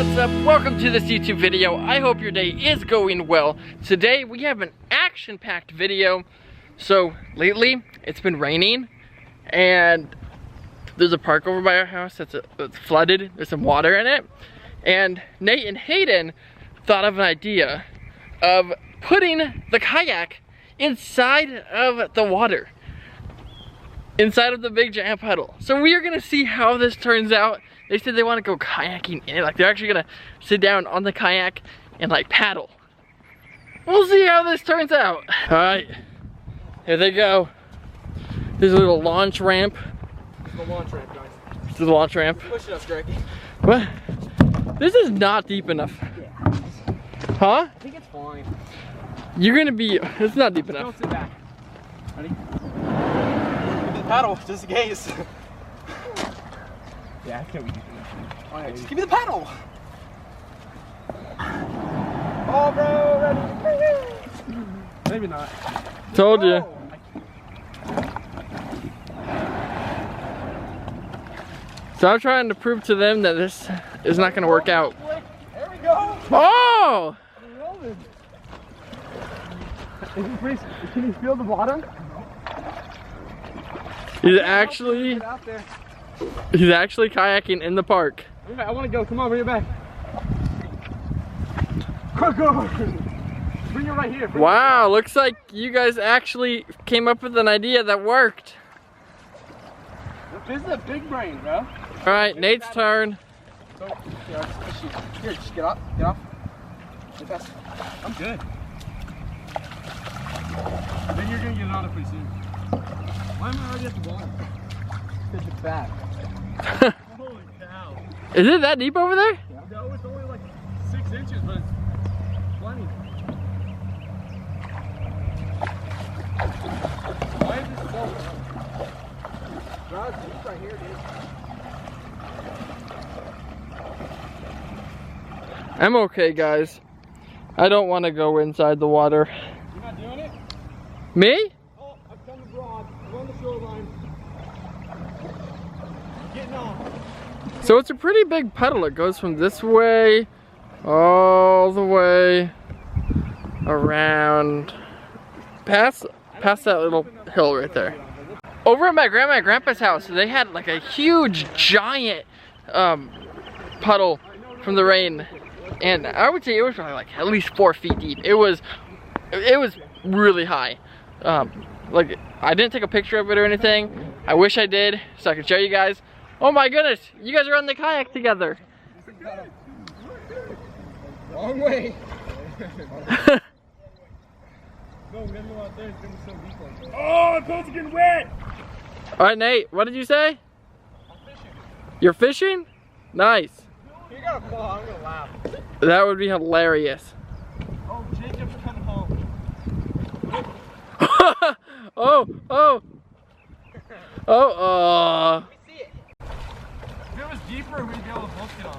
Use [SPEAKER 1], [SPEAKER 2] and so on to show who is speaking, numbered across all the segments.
[SPEAKER 1] what's up? Welcome to this YouTube video. I hope your day is going well. Today we have an action-packed video. So lately it's been raining and there's a park over by our house that's flooded. There's some water in it. And Nate and Hayden thought of an idea of putting the kayak inside of the water. Inside of the big giant puddle. So we are gonna see how this turns out. They said they want to go kayaking in it. Like they're actually gonna sit down on the kayak and like paddle. We'll see how this turns out. All right, here they go. There's a little launch ramp.
[SPEAKER 2] This is the launch ramp, guys.
[SPEAKER 1] This is the launch ramp.
[SPEAKER 2] Push it up, Gregory.
[SPEAKER 1] What? This is not deep enough.
[SPEAKER 2] Yeah.
[SPEAKER 1] Huh?
[SPEAKER 2] I think it's fine.
[SPEAKER 1] You're gonna be, it's not deep enough.
[SPEAKER 2] Don't sit back. Ready? Give me the paddle, just in case. Yeah, I can't be deep enough. Alright, just give me the paddle. Oh, bro, ready? Maybe not.
[SPEAKER 1] Told you. So I'm trying to prove to them that this is not gonna work out.
[SPEAKER 2] There we go.
[SPEAKER 1] Oh!
[SPEAKER 2] Can you feel the bottom?
[SPEAKER 1] He's actually kayaking in the park.
[SPEAKER 2] I want to go. Come on, bring it back. Go. Bring it right here.
[SPEAKER 1] Wow, looks like you guys actually came up with an idea that worked.
[SPEAKER 2] This is a big brain, bro.
[SPEAKER 1] All right, Nate's turn.
[SPEAKER 2] So, here, just get up. Get off. I'm good. Then you're gonna get on it pretty soon. Why am I already at the bottom? Because it's back. Holy cow.
[SPEAKER 1] Is it that deep over there?
[SPEAKER 2] Yeah. No, it's only like 6 inches, but it's plenty. Why is this so low? Bro, it's deep right here, dude.
[SPEAKER 1] I'm okay, guys. I don't want to go inside the water.
[SPEAKER 2] You're not doing it?
[SPEAKER 1] Me?
[SPEAKER 2] Oh, I've come abroad. I'm on the shoreline. I'm getting on.
[SPEAKER 1] So it's a pretty big puddle. It goes from this way all the way around past that little hill right there. Over at my grandma and grandpa's house, they had like a huge giant puddle from the rain, and I would say it was probably like at least 4 feet deep. It was really high. Like I didn't take a picture of it or anything. I wish I did so I could show you guys. Oh my goodness, you guys are on the kayak together.
[SPEAKER 2] Wrong way. Oh, the boat's getting wet.
[SPEAKER 1] All right, Nate, what did you say?
[SPEAKER 2] I'm fishing.
[SPEAKER 1] You're fishing? Nice.
[SPEAKER 2] You got a claw, I'm gonna laugh.
[SPEAKER 1] That would be hilarious.
[SPEAKER 2] Oh, Jacob's coming home.
[SPEAKER 1] Oh.
[SPEAKER 2] Let me see it. If it was deeper, we'd be able to both get on.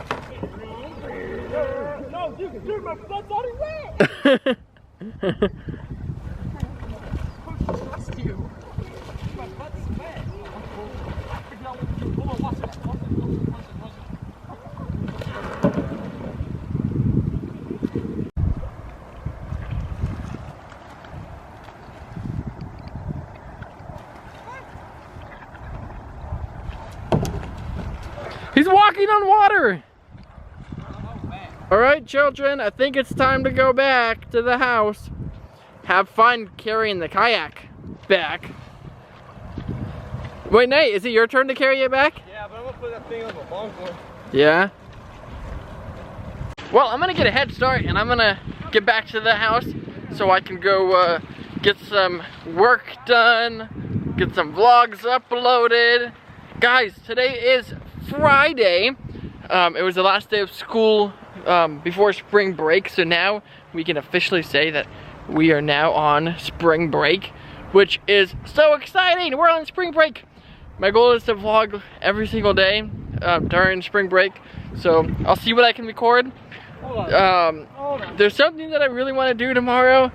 [SPEAKER 2] No, dude, my butt's already wet. I trust you. My butt's wet. I figured out what to do. Hold on, watch it.
[SPEAKER 1] He's walking on water. All right, children, I think it's time to go back to the house. Have fun carrying the kayak back. Wait, Nate, is it your turn to carry it back?
[SPEAKER 2] Yeah, but I'm gonna put that thing on the longboard.
[SPEAKER 1] Yeah. Well, I'm gonna get a head start and I'm gonna get back to the house so I can go get some work done, get some vlogs uploaded. Guys, today is Friday. It was the last day of school before spring break, so now we can officially say that we are now on spring break, which is so exciting. We're on spring break. My goal is to vlog every single day during spring break, so I'll see what I can record.
[SPEAKER 2] Hold on.
[SPEAKER 1] There's something that I really want to do tomorrow,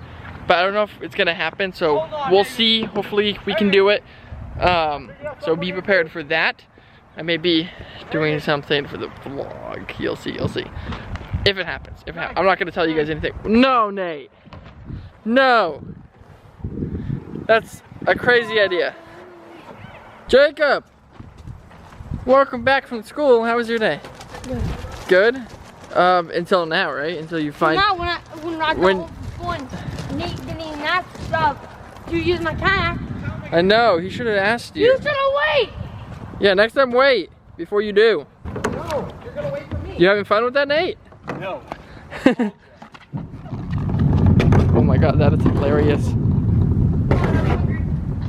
[SPEAKER 1] but I don't know if it's gonna happen, so we'll see. Hopefully we can do it. So be prepared for that. I may be doing something for the vlog. You'll see, you'll see. If it happens, I'm not gonna tell you guys anything. No, Nate. No. That's a crazy idea. Jacob, welcome back from school. How was your day? Good. Good? Until now, right? Until you find.
[SPEAKER 3] No, when I got one, Nate didn't even ask to use my kayak.
[SPEAKER 1] I know. He should have asked you.
[SPEAKER 3] You should have waited.
[SPEAKER 1] Yeah, next time wait before you do.
[SPEAKER 2] No, you're gonna wait for me.
[SPEAKER 1] You having fun with that, Nate?
[SPEAKER 2] No.
[SPEAKER 1] Oh my god, that is hilarious.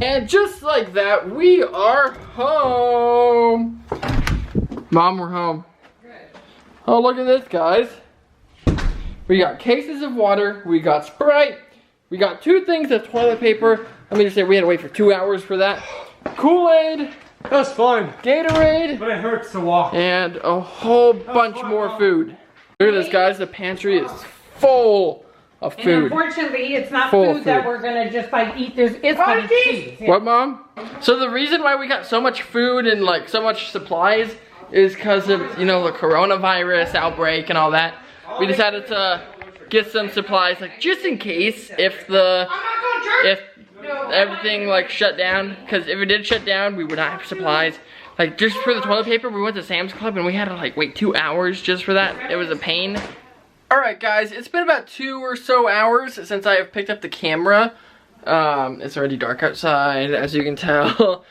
[SPEAKER 1] And just like that, we are home. Mom, we're home. Oh, look at this, guys. We got cases of water, we got Sprite, we got 2 things of toilet paper. Let me just say, we had to wait for 2 hours for that. Kool-Aid.
[SPEAKER 2] That was fun.
[SPEAKER 1] Gatorade.
[SPEAKER 2] But it hurts to walk.
[SPEAKER 1] And a whole bunch more food. Look at this, guys. The pantry is full of food.
[SPEAKER 4] And unfortunately, it's not food that we're gonna just like eat. It's gonna be cheese. Yeah.
[SPEAKER 1] What, Mom? So the reason why we got so much food and like so much supplies is because of, you know, the coronavirus outbreak and all that. We decided to get some supplies, like just in case if everything like shut down. Because if it did shut down, we would not have supplies. Like just for the toilet paper, we went to Sam's Club and we had to like wait 2 hours just for that. It was a pain. Alright guys, it's been about 2 or so hours since I have picked up the camera. It's already dark outside, as you can tell.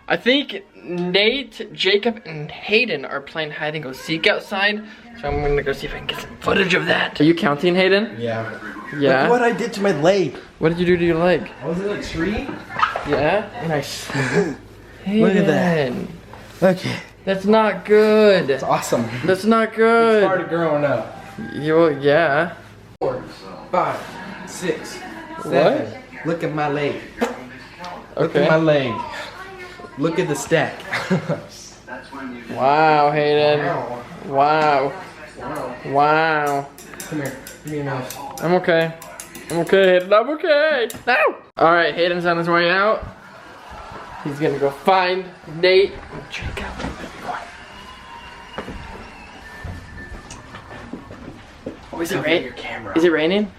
[SPEAKER 1] I think Nate, Jacob, and Hayden are playing hide and go seek outside. So I'm gonna go see if I can get some footage of that. Are you counting, Hayden?
[SPEAKER 5] Yeah.
[SPEAKER 1] Yeah?
[SPEAKER 5] Look what I did to my leg.
[SPEAKER 1] What did you do to your leg?
[SPEAKER 5] Was it a tree?
[SPEAKER 1] Yeah? Nice. Hayden.
[SPEAKER 5] Look at that. Okay.
[SPEAKER 1] That's not good.
[SPEAKER 5] It's awesome.
[SPEAKER 1] That's not good.
[SPEAKER 5] It's hard growing up.
[SPEAKER 1] Yeah.
[SPEAKER 5] 4, 5, 6, 7. Look at my leg. Look at my leg. Look at the stack.
[SPEAKER 1] Wow, Hayden. Wow. Wow.
[SPEAKER 5] Come here. Give me a mouse.
[SPEAKER 1] I'm okay. I'm okay, Hayden. I'm okay. No! Alright, Hayden's on his way out. He's gonna go find Nate and Jacob. Oh, is it raining? Is it raining?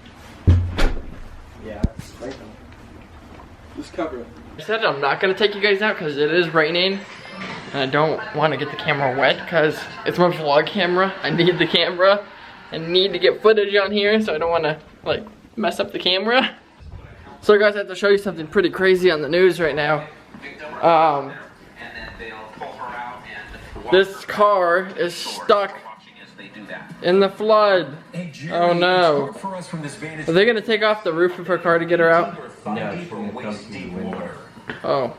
[SPEAKER 5] Yeah, it's raining. Just cover it.
[SPEAKER 1] I said I'm not gonna take you guys out because it is raining. And I don't want to get the camera wet because it's my vlog camera. I need the camera. I need to get footage on here, so I don't want to like mess up the camera. So guys, I have to show you something pretty crazy on the news right now. This car is stuck in the flood. Oh no. Are they gonna take off the roof of her car to get her out?
[SPEAKER 5] No, she's gonna come through the window.
[SPEAKER 1] Oh.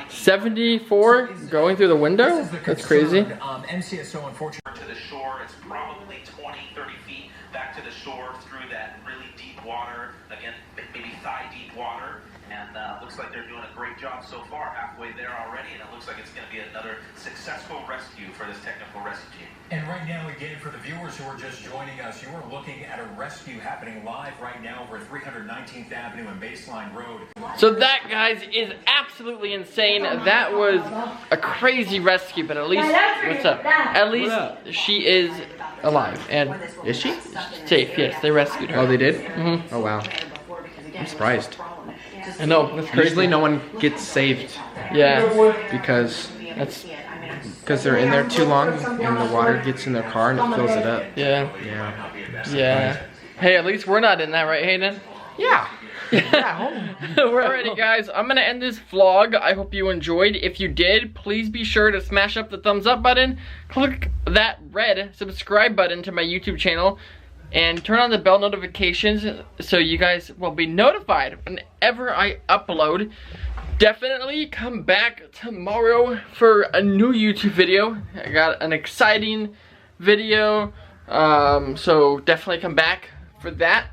[SPEAKER 1] 74 going through the window? That's crazy.
[SPEAKER 6] MCSO unfortunately to the shore. It's probably 20, 30 feet back to the shore through that really deep water. Again, maybe thigh deep water. And looks like they're doing a great job so far, halfway there already. And it looks like it's going to be another successful rescue for this technical rescue team.
[SPEAKER 7] And right now, again, for the viewers who are just joining us, you are looking at a rescue happening live right now over 319th Avenue and Baseline Road.
[SPEAKER 1] So that, guys, is absolutely insane. That was a crazy rescue, but at least, what's up? At least she is alive. And
[SPEAKER 5] Is she?
[SPEAKER 1] safe, yes, they rescued her.
[SPEAKER 5] Oh, they did?
[SPEAKER 1] Mm-hmm.
[SPEAKER 5] Oh, wow. I'm surprised.
[SPEAKER 1] I know, that's crazy.
[SPEAKER 5] Usually no one gets saved.
[SPEAKER 1] Yeah.
[SPEAKER 5] Because
[SPEAKER 1] That's
[SPEAKER 5] they're in there too long and the water gets in their car and it fills it up.
[SPEAKER 1] Yeah.
[SPEAKER 5] Yeah.
[SPEAKER 1] Yeah. Hey, at least we're not in that, right, Hayden?
[SPEAKER 5] Yeah.
[SPEAKER 1] Alrighty, guys, I'm gonna end this vlog. I hope you enjoyed. If you did, please be sure to smash up the thumbs up button, click that red subscribe button to my YouTube channel, and turn on the bell notifications so you guys will be notified whenever I upload. Definitely come back tomorrow for a new YouTube video. I got an exciting video, so definitely come back for that.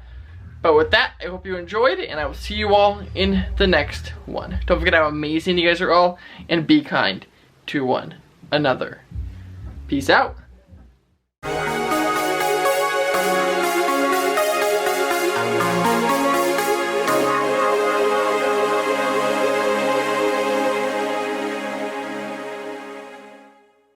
[SPEAKER 1] But with that, I hope you enjoyed, and I will see you all in the next one. Don't forget how amazing you guys are all, and be kind to one another. Peace out.